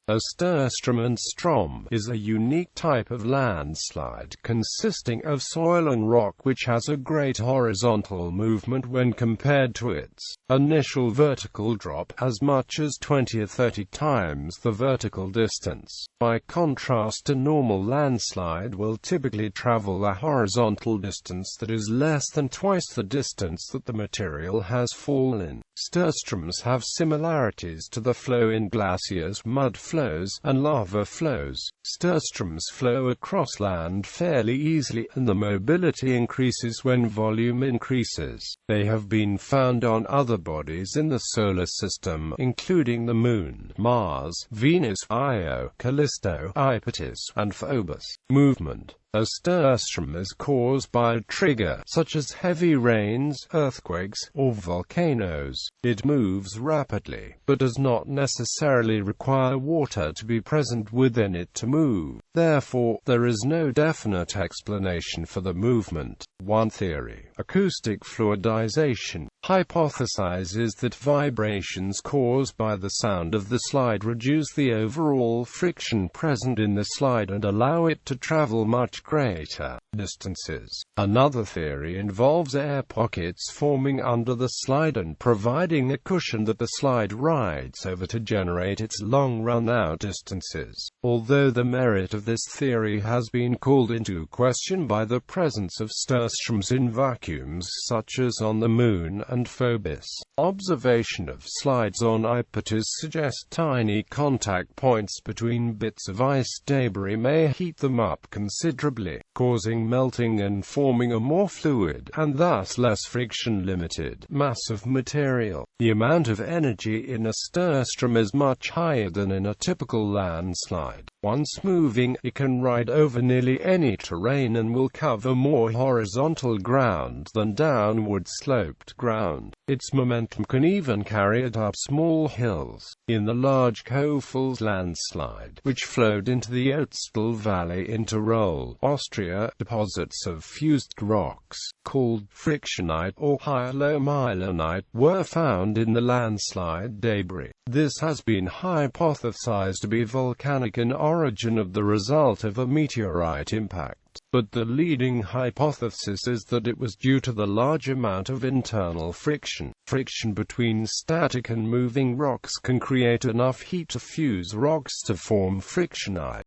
A Sturzstrom and Strom is a unique type of landslide consisting of soil and rock which has a great horizontal movement when compared to its initial vertical drop, as much as 20 or 30 times the vertical distance. By contrast, a normal landslide will typically travel a horizontal distance that is less than twice the distance that the material has fallen. Sturzstroms have similarities to the flow in glaciers, mudflows, and lava flows. Sturzstroms flow across land fairly easily, and the mobility increases when volume increases. They have been found on other bodies in the solar system, including the Moon, Mars, Venus, Io, Callisto, Hypatis, and Phobos. Movement. A Sturzstrom is caused by a trigger, such as heavy rains, earthquakes, or volcanoes. It moves rapidly, but does not necessarily require water to be present within it to move. Therefore, there is no definite explanation for the movement. One theory, acoustic fluidization, hypothesizes that vibrations caused by the sound of the slide reduce the overall friction present in the slide and allow it to travel much greater distances. Another theory involves air pockets forming under the slide and providing a cushion that the slide rides over to generate its long run-out distances. Although the merit of this theory has been called into question by the presence of Sturzstroms in vacuums such as on the Moon and Phobos. Observation of slides on Hypatis suggest tiny contact points between bits of ice debris may heat them up considerably, causing melting and forming a more fluid, and thus less friction-limited, mass of material. The amount of energy in a Sturzstrom is much higher than in a typical landslide. Once moving, it can ride over nearly any terrain and will cover more horizontal ground than downward-sloped ground. Its momentum can even carry it up small hills. In the large Kofels landslide, which flowed into the Ötztal Valley in Tyrol, Austria, deposits of fused rocks, called frictionite or hyalomyelinite, were found in the landslide debris. This has been hypothesized to be volcanic in origin of the result of a meteorite impact. But the leading hypothesis is that it was due to the large amount of internal friction. Friction between static and moving rocks can create enough heat to fuse rocks to form frictionite.